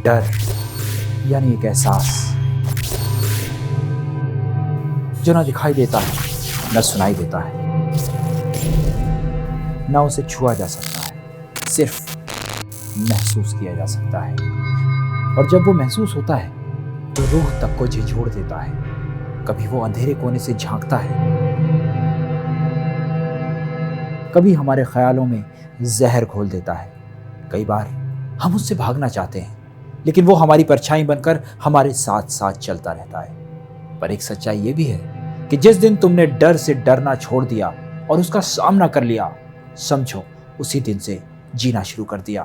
डर यानी एक एहसास जो ना दिखाई देता है, न सुनाई देता है, न उसे छुआ जा सकता है, सिर्फ महसूस किया जा सकता है। और जब वो महसूस होता है तो रूह तक को झिझोड़ देता है। कभी वो अंधेरे कोने से झांकता है, कभी हमारे ख्यालों में जहर घोल देता है। कई बार हम उससे भागना चाहते हैं, लेकिन वो हमारी परछाई बनकर हमारे साथ साथ चलता रहता है। पर एक सच्चाई ये भी है कि जिस दिन तुमने डर से डरना छोड़ दिया और उसका सामना कर लिया, समझो उसी दिन से जीना शुरू कर दिया।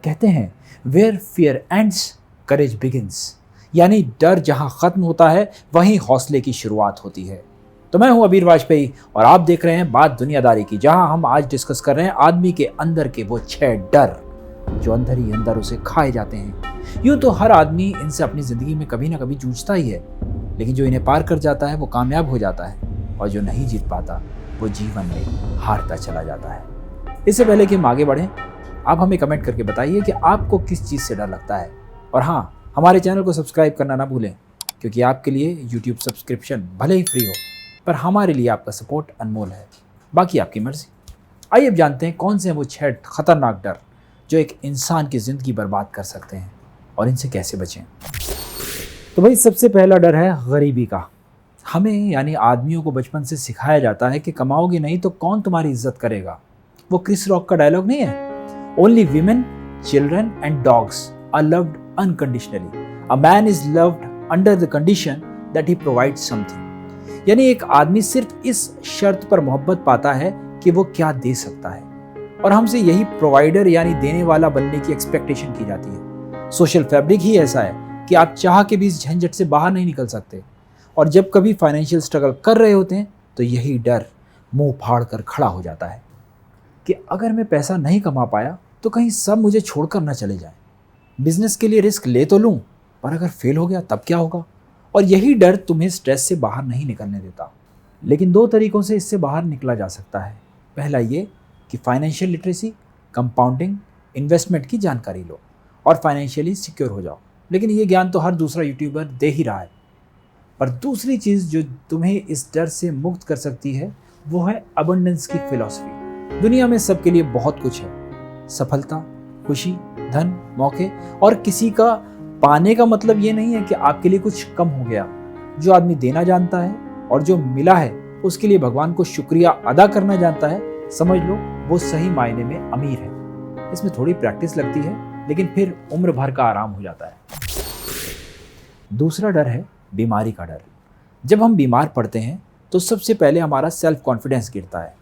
कहते हैं where fear ends courage begins, यानी डर जहां खत्म होता है वहीं हौसले की शुरुआत होती है। तो मैं हूं अबीर वाजपेयी और आप देख रहे हैं बात दुनियादारी की, जहां हम आज डिस्कस कर रहे हैं आदमी के अंदर के वो 6 डर जो अंदर ही अंदर उसे खाए जाते हैं। यूं तो हर आदमी इनसे अपनी जिंदगी में कभी ना कभी जूझता ही है, लेकिन जो इन्हें पार कर जाता है वो कामयाब हो जाता है, और जो नहीं जीत पाता वो जीवन में हारता चला जाता है। इससे पहले कि हम आगे बढ़ें, आप हमें कमेंट करके बताइए कि आपको किस चीज़ से डर लगता है। और हाँ, हमारे चैनल को सब्सक्राइब करना ना भूलें, क्योंकि आपके लिए यूट्यूब सब्सक्रिप्शन भले ही फ्री हो, पर हमारे लिए आपका सपोर्ट अनमोल है। बाकी आपकी मर्जी। आइए अब जानते हैं कौन से हैं वो 6 खतरनाक डर जो एक इंसान की ज़िंदगी बर्बाद कर सकते हैं और इनसे कैसे बचें। तो भाई, सबसे पहला डर है गरीबी का। हमें यानी आदमियों को बचपन से सिखाया जाता है कि कमाओगे नहीं तो कौन तुम्हारी इज्जत करेगा। वो क्रिस रॉक का डायलॉग नहीं है, only women, children and dogs are loved unconditionally, a man is loved under the condition that he provides something. यानी एक आदमी सिर्फ इस शर्त पर मोहब्बत पाता है कि वो क्या दे सकता है, और हमसे यही प्रोवाइडर यानी देने वाला बनने की एक्सपेक्टेशन की जाती है। सोशल फैब्रिक ही ऐसा है कि आप चाह के भी इस झंझट से बाहर नहीं निकल सकते, और जब कभी फाइनेंशियल स्ट्रगल कर रहे होते हैं तो यही डर मुंह फाड़ कर खड़ा हो जाता है कि अगर मैं पैसा नहीं कमा पाया तो कहीं सब मुझे छोड़कर न चले जाएं। बिजनेस के लिए रिस्क ले तो लूं, पर अगर फेल हो गया तब क्या होगा। और यही डर तुम्हें स्ट्रेस से बाहर नहीं निकलने देता। लेकिन 2 तरीकों से इससे बाहर निकला जा सकता है। पहला ये कि फाइनेंशियल लिटरेसी, कंपाउंडिंग, इन्वेस्टमेंट की जानकारी लो और फाइनेंशियली सिक्योर हो जाओ। लेकिन ये ज्ञान तो हर दूसरा यूट्यूबर दे ही रहा है। पर दूसरी चीज़ जो तुम्हें इस डर से मुक्त कर सकती है वो है अबंडेंस की फिलॉसफी। दुनिया में सबके लिए बहुत कुछ है, सफलता, खुशी, धन, मौके, और किसी का पाने का मतलब ये नहीं है कि आपके लिए कुछ कम हो गया। जो आदमी देना जानता है और जो मिला है उसके लिए भगवान को शुक्रिया अदा करना जानता है, समझ लो वो सही मायने में अमीर है। इसमें थोड़ी प्रैक्टिस लगती है, लेकिन फिर उम्र भर का आराम हो जाता है। दूसरा डर है बीमारी का डर। जब हम बीमार पड़ते हैं तो सबसे पहले हमारा सेल्फ कॉन्फिडेंस गिरता है,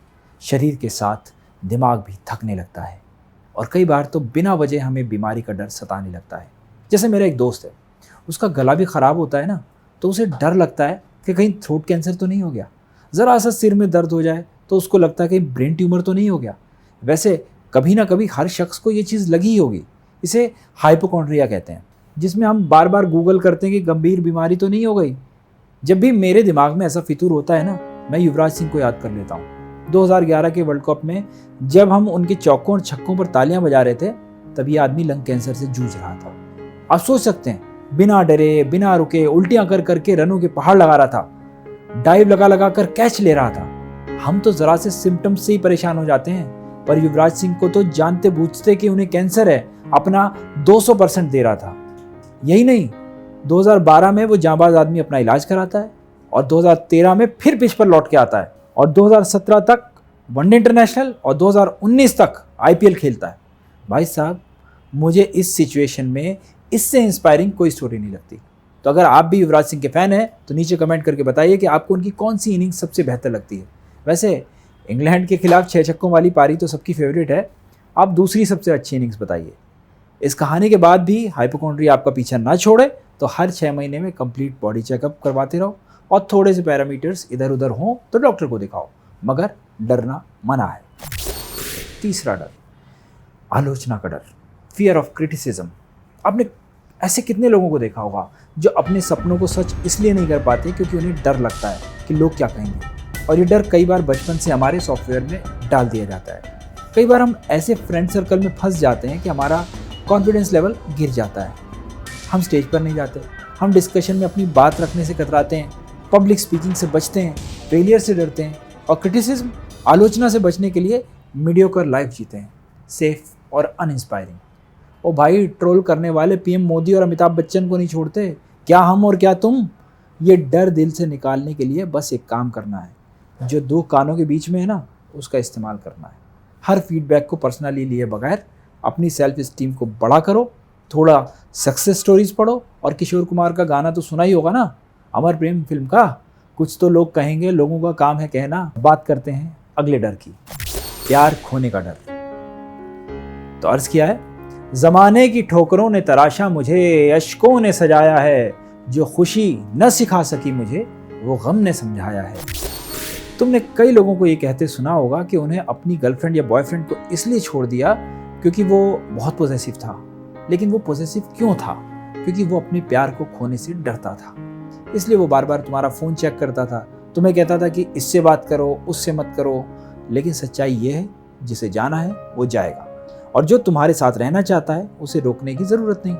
शरीर के साथ दिमाग भी थकने लगता है, और कई बार तो बिना वजह हमें बीमारी का डर सताने लगता है। जैसे मेरा एक दोस्त है, उसका गला भी ख़राब होता है ना, तो उसे डर लगता है कि कहीं थ्रोट कैंसर तो नहीं हो गया। ज़रा सा सिर में दर्द हो जाए तो उसको लगता है कि ब्रेन ट्यूमर तो नहीं हो गया। वैसे कभी ना कभी हर शख्स को ये चीज़ लगी ही होगी। इसे हाइपोकॉन्ड्रिया कहते हैं, जिसमें हम बार बार गूगल करते हैं कि गंभीर बीमारी तो नहीं हो गई। जब भी मेरे दिमाग में ऐसा फितूर होता है ना, मैं युवराज सिंह को याद कर लेता हूँ। 2011 के वर्ल्ड कप में जब हम उनके चौकों और छक्कों पर तालियां बजा रहे थे, तब ये आदमी लंग कैंसर से जूझ रहा था। आप सोच सकते हैं, बिना डरे बिना रुके उल्टियां कर करके रनों के पहाड़ लगा रहा था, डाइव लगा लगा कर कैच ले रहा था। हम तो जरा से सिम्टम्स से ही परेशान हो जाते हैं, पर युवराज सिंह को तो जानते बूझते कि उन्हें कैंसर है अपना 200% दे रहा था। यही नहीं, 2012 में वो जांबाज आदमी अपना इलाज कराता है, और 2013 में फिर पिच पर लौट के आता है, और 2017 तक वनडे इंटरनेशनल और 2019 तक IPL खेलता है। भाई साहब, मुझे इस सिचुएशन में इससे इंस्पायरिंग कोई स्टोरी नहीं लगती। तो अगर आप भी युवराज सिंह के फ़ैन हैं तो नीचे कमेंट करके बताइए कि आपको उनकी कौन सी इनिंग सबसे बेहतर लगती है। वैसे इंग्लैंड के खिलाफ 6 छक्कों वाली पारी तो सबकी फेवरेट है, आप दूसरी सबसे अच्छी इनिंग्स बताइए। इस कहानी के बाद भी हाइपोकॉन्ड्रिया आपका पीछा ना छोड़े तो हर 6 महीने में कंप्लीट बॉडी चेकअप करवाते रहो, और थोड़े से पैरामीटर्स इधर उधर हों तो डॉक्टर को दिखाओ, मगर डरना मना है। तीसरा डर, आलोचना का डर, फियर ऑफ क्रिटिसिज्म। आपने ऐसे कितने लोगों को देखा होगा जो अपने सपनों को सच इसलिए नहीं कर पाते क्योंकि उन्हें डर लगता है कि लोग क्या कहेंगे, और ये डर कई बार बचपन से हमारे सॉफ्टवेयर में डाल दिया जाता है। कई बार हम ऐसे फ्रेंड सर्कल में फंस जाते हैं कि हमारा कॉन्फिडेंस लेवल गिर जाता है। हम स्टेज पर नहीं जाते, हम डिस्कशन में अपनी बात रखने से कतराते हैं, पब्लिक स्पीकिंग से बचते हैं, फेलियर से डरते हैं और क्रिटिसिज्म, आलोचना से बचने के लिए मीडियोकर लाइफ जीते हैं, सेफ और अनइंस्पायरिंग। ओ भाई, ट्रोल करने वाले पीएम मोदी और अमिताभ बच्चन को नहीं छोड़ते, क्या हम और क्या तुम। ये डर दिल से निकालने के लिए बस एक काम करना है, जो दो कानों के बीच में है ना, उसका इस्तेमाल करना है। हर फीडबैक को पर्सनली लिए बगैर अपनी सेल्फ इस्टीम को बड़ा करो, थोड़ा सक्सेस स्टोरीज पढ़ो और किशोर कुमार का गाना तो सुना ही होगा ना, अमर प्रेम फिल्म का, कुछ तो लोग कहेंगे, लोगों का काम है कहना। बात करते हैं अगले डर की, प्यार खोने का डर। तो अर्ज किया है, जमाने की ठोकरों ने तराशा मुझे, अश्कों ने सजाया है, जो खुशी न सिखा सकी मुझे, वो गम ने समझाया है। तुमने कई लोगों को ये कहते सुना होगा कि उन्हें अपनी गर्लफ्रेंड या बॉयफ्रेंड को इसलिए छोड़ दिया क्योंकि वो बहुत पॉसेसिव था। लेकिन वो पॉसेसिव क्यों था? क्योंकि वो अपने प्यार को खोने से डरता था। इसलिए वो बार बार तुम्हारा फ़ोन चेक करता था, तुम्हें कहता था कि इससे बात करो, उससे मत करो। लेकिन सच्चाई ये है, जिसे जाना है वो जाएगा, और जो तुम्हारे साथ रहना चाहता है उसे रोकने की ज़रूरत नहीं।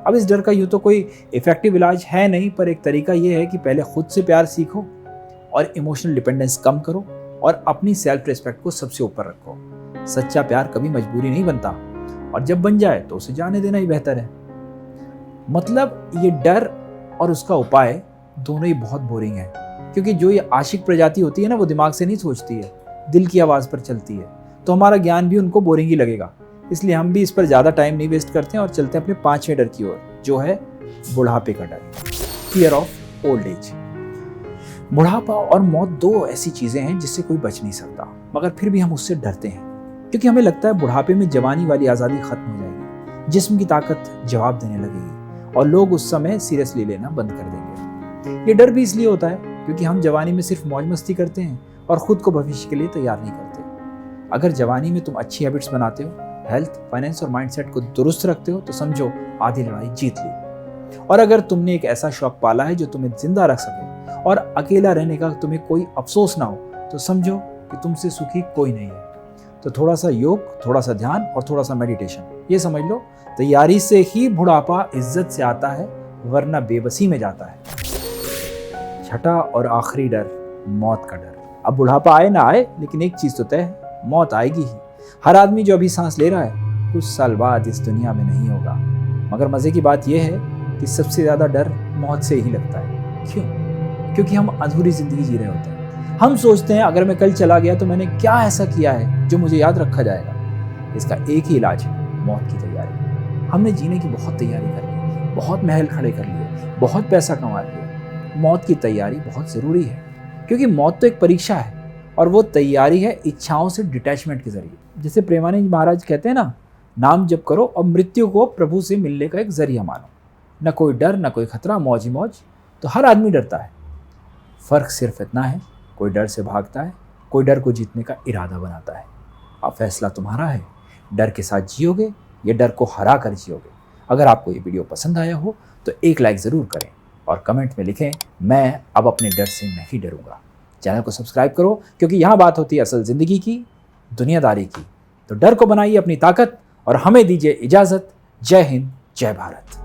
अब इस डर का यूँ तो कोई इफ़ेक्टिव इलाज है नहीं, पर एक तरीका ये है कि पहले खुद से प्यार सीखो और इमोशनल डिपेंडेंस कम करो और अपनी सेल्फ रिस्पेक्ट को सबसे ऊपर रखो। सच्चा प्यार कभी मजबूरी नहीं बनता, और जब बन जाए तो उसे जाने देना ही बेहतर है। मतलब ये डर और उसका उपाय दोनों ही बहुत बोरिंग है, क्योंकि जो ये आशिक प्रजाति होती है ना, वो दिमाग से नहीं सोचती है, दिल की आवाज़ पर चलती है। तो हमारा ज्ञान भी उनको बोरिंग ही लगेगा। इसलिए हम भी इस पर ज़्यादा टाइम नहीं वेस्ट करते हैं और चलते हैं अपने 5वें डर की ओर, जो है बुढ़ापे का डर, फियर ऑफ ओल्ड एज। बुढ़ापा और मौत दो ऐसी चीज़ें हैं जिससे कोई बच नहीं सकता, मगर फिर भी हम उससे डरते हैं, क्योंकि हमें लगता है बुढ़ापे में जवानी वाली आज़ादी खत्म हो जाएगी, जिस्म की ताकत जवाब देने लगेगी और लोग उस समय सीरियसली लेना बंद कर देंगे। ये डर भी इसलिए होता है क्योंकि हम जवानी में सिर्फ मौज मस्ती करते हैं और खुद को भविष्य के लिए तैयार नहीं करते। अगर जवानी में तुम अच्छी हैबिट्स बनाते हो, हेल्थ, फाइनेंस और माइंडसेट को दुरुस्त रखते हो, तो समझो आधी लड़ाई जीत ली। और अगर तुमने एक ऐसा शौक पाला है जो तुम्हें जिंदा रख सके और अकेला रहने का तुम्हें कोई अफसोस ना हो, तो समझो कि तुमसे सुखी कोई नहीं है। तो थोड़ा सा योग, थोड़ा सा ध्यान और थोड़ा सा मेडिटेशन, ये समझ लो, तैयारी से ही बुढ़ापा इज्जत से आता है, वरना बेबसी में जाता है। छठा और आखिरी डर, मौत का डर। अब बुढ़ापा आए ना आए, लेकिन एक चीज़ तो तय है, मौत आएगी ही। हर आदमी जो अभी सांस ले रहा है, कुछ साल बाद इस दुनिया में नहीं होगा। मगर मज़े की बात यह है कि सबसे ज़्यादा डर मौत से ही लगता है। क्यों? क्योंकि हम अधूरी ज़िंदगी जी रहे होते हैं। हम सोचते हैं अगर मैं कल चला गया तो मैंने क्या ऐसा किया है जो मुझे याद रखा जाएगा। इसका एक ही इलाज है, मौत की तैयारी। हमने जीने की बहुत तैयारी कर ली, बहुत महल खड़े कर लिए, बहुत पैसा कमा लिया। मौत की तैयारी बहुत ज़रूरी है, क्योंकि मौत तो एक परीक्षा है और वो तैयारी है इच्छाओं से डिटैचमेंट के जरिए। जैसे प्रेमानंद महाराज कहते हैं ना, नाम जप करो और मृत्यु को प्रभु से मिलने का एक जरिया मानो। न कोई डर, न कोई खतरा, मौज ही मौज। तो हर आदमी डरता है, फ़र्क सिर्फ इतना है, कोई डर से भागता है, कोई डर को जीतने का इरादा बनाता है। अब फैसला तुम्हारा है, डर के साथ जियोगे या डर को हरा कर जियोगे। अगर आपको ये वीडियो पसंद आया हो तो एक लाइक ज़रूर करें और कमेंट में लिखें, मैं अब अपने डर से नहीं डरूंगा। चैनल को सब्सक्राइब करो, क्योंकि यहाँ बात होती है असल ज़िंदगी की, दुनियादारी की। तो डर को बनाइए अपनी ताकत और हमें दीजिए इजाज़त। जय हिंद, जय भारत।